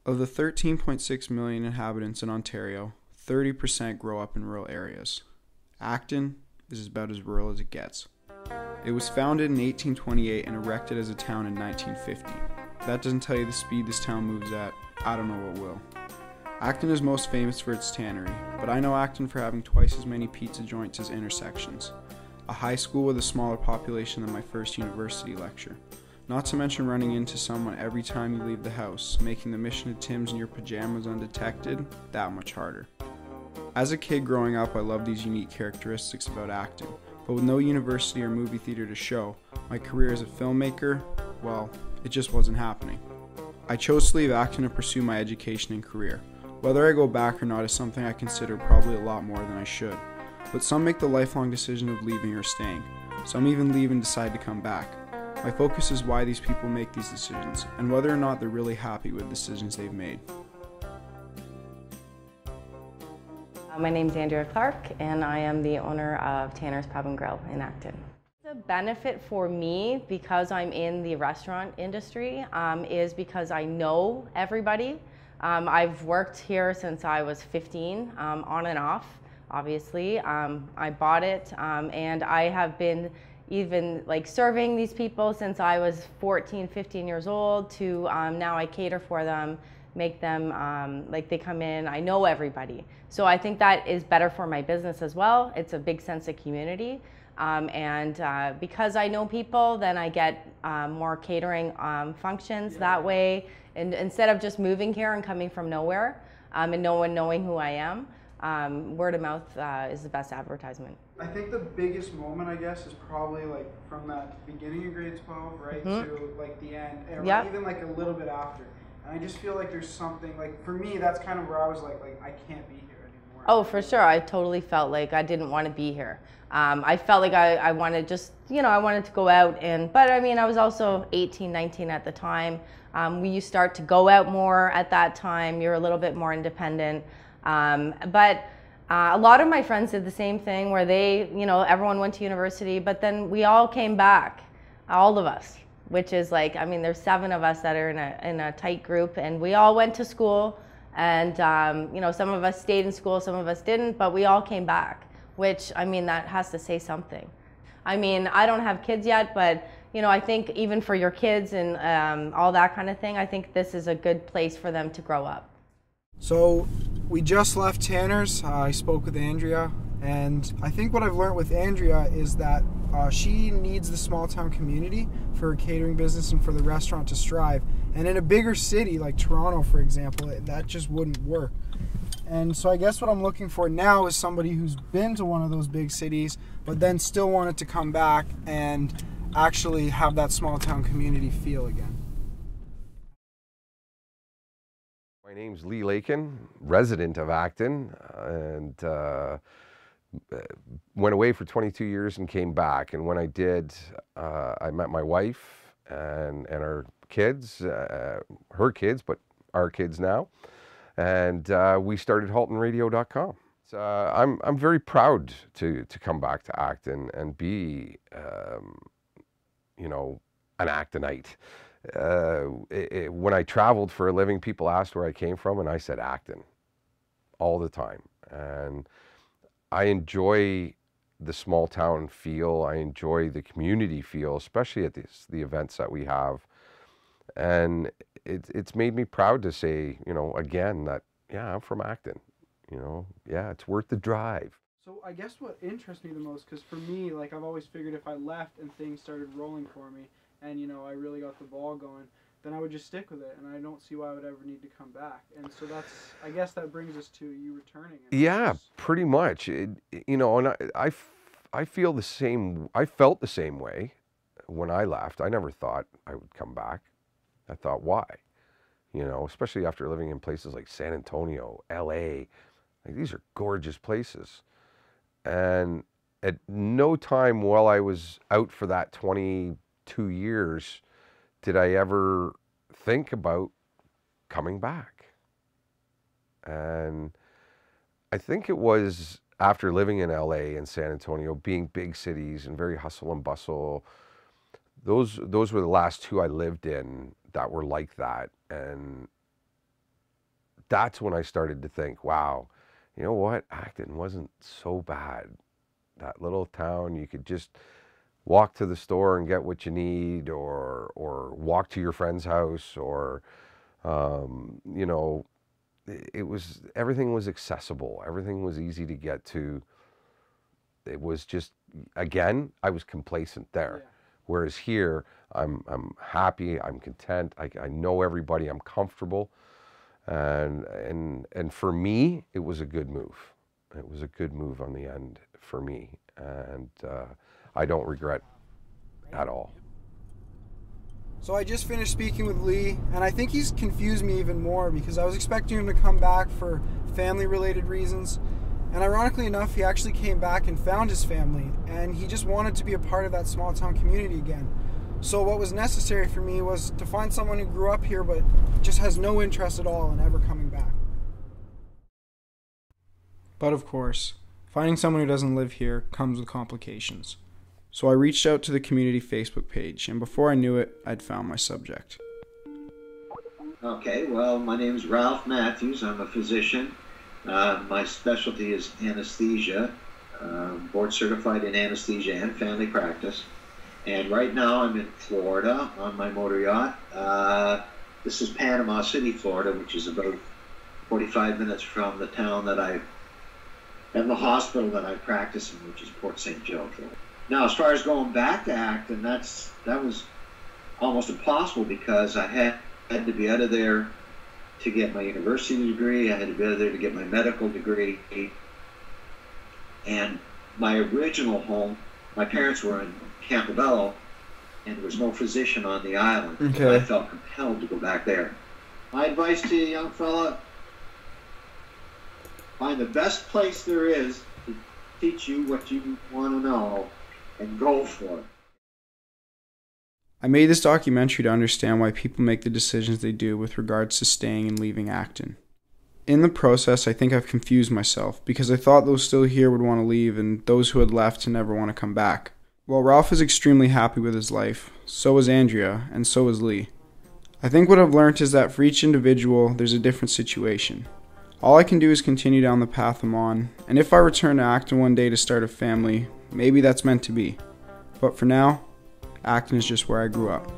Of the 13.6 million inhabitants in Ontario, 30% grow up in rural areas. Acton is about as rural as it gets. It was founded in 1828 and erected as a town in 1950. If that doesn't tell you the speed this town moves at, I don't know what will. Acton is most famous for its tannery, but I know Acton for having twice as many pizza joints as intersections, a high school with a smaller population than my first university lecture. Not to mention running into someone every time you leave the house, making the mission to Tim's in your pajamas undetected that much harder. As a kid growing up, I loved these unique characteristics about Acton, but with no university or movie theater to show, my career as a filmmaker, well, it just wasn't happening. I chose to leave Acton to pursue my education and career. Whether I go back or not is something I consider probably a lot more than I should, but some make the lifelong decision of leaving or staying. Some even leave and decide to come back. My focus is why these people make these decisions, and whether or not they're really happy with decisions they've made. My name is Andrea Clark, and I am the owner of Tanner's Pub and Grill in Acton. The benefit for me, because I'm in the restaurant industry, is because I know everybody. I've worked here since I was 15, on and off, obviously. I bought it, and I have been even like serving these people since I was 14, 15 years old to now I cater for them, make them, like they come in, I know everybody. So I think that is better for my business as well. It's a big sense of community. Because I know people, then I get more catering functions that way. And instead of just moving here and coming from nowhere and no one knowing who I am, word of mouth is the best advertisement. I think the biggest moment, I guess, is probably like from that beginning of grade 12, right, to like the end, and even like a little bit after. And I just feel like there's something, like for me, that's kind of where I was like I can't be here anymore. Oh, for sure. I totally felt like I didn't want to be here. I felt like I wanted just, I wanted to go out but I mean, I was also 18, 19 at the time. You start to go out more at that time. You're a little bit more independent. A lot of my friends did the same thing where they, everyone went to university, but then we all came back, all of us, which is like, I mean, there's 7 of us that are in a tight group, and we all went to school, and, some of us stayed in school, some of us didn't, but we all came back, which, I mean, that has to say something. I mean, I don't have kids yet, but, I think even for your kids and all that kind of thing, I think this is a good place for them to grow up. So we just left Tanner's. I spoke with Andrea, and I think what I've learned with Andrea is that she needs the small town community for her catering business and for the restaurant to strive. And in a bigger city like Toronto, for example, that just wouldn't work. And so I guess what I'm looking for now is somebody who's been to one of those big cities, but then still wanted to come back and actually have that small town community feel again. My name's Lee Lakin, resident of Acton, and went away for 22 years and came back. And when I did, I met my wife and our kids, her kids, but our kids now, and we started HaltonRadio.com. So I'm very proud to come back to Acton and be, an Actonite. When I traveled for a living, people asked where I came from, and I said Acton all the time. And I enjoy the small town feel. I enjoy the community feel, especially at the events that we have. And it's made me proud to say, again, that, yeah, I'm from Acton. Yeah, it's worth the drive. So I guess what interests me the most, because for me, like I've always figured if I left and things started rolling for me, and I really got the ball going, then I would just stick with it, and I don't see why I would ever need to come back. And so I guess that brings us to you returning. Yeah, pretty much. And I feel the same. I felt the same way when I left. I never thought I would come back. I thought, why? Especially after living in places like San Antonio, LA. Like, these are gorgeous places. And at no time while I was out for that 22 years did I ever think about coming back. And I think it was after living in LA and San Antonio, being big cities and very hustle and bustle, those were the last 2 I lived in that were like that. And that's when I started to think, wow, you know what? Acton wasn't so bad. That little town, you could just walk to the store and get what you need, or walk to your friend's house, or you know, everything was accessible. Everything was easy to get to. It was just, again, I was complacent there. Yeah. Whereas here, I'm happy, I'm content, I know everybody, I'm comfortable. And for me, it was a good move. It was a good move on the end for me. And I don't regret at all. So I just finished speaking with Lee, and I think he's confused me even more, because I was expecting him to come back for family-related reasons. And ironically enough, he actually came back and found his family, and he just wanted to be a part of that small town community again. So what was necessary for me was to find someone who grew up here but just has no interest at all in ever coming back. But of course, finding someone who doesn't live here comes with complications. So I reached out to the community Facebook page, and before I knew it, I'd found my subject. Okay, well, my name is Ralph Matthews. I'm a physician. My specialty is anesthesia, board certified in anesthesia and family practice. And right now I'm in Florida on my motor yacht. This is Panama City, Florida, which is about 45 minutes from the town and the hospital that I practice in, which is Port St. Joe, Florida. Now, as far as going back to Acton, that was almost impossible, because I had to be out of there to get my university degree. I had to be out of there to get my medical degree. And my original home, my parents were in Campobello, and there was no physician on the island. Okay. So I felt compelled to go back there. My advice to you, young fella, find the best place there is to teach you what you want to know, and go for it. I made this documentary to understand why people make the decisions they do with regards to staying and leaving Acton. In the process, I think I've confused myself, because I thought those still here would want to leave and those who had left to never want to come back. While Ralph is extremely happy with his life, so is Andrea, and so is Lee. I think what I've learned is that for each individual, there's a different situation. All I can do is continue down the path I'm on, and if I return to Acton one day to start a family, maybe that's meant to be. But for now, Acton is just where I grew up.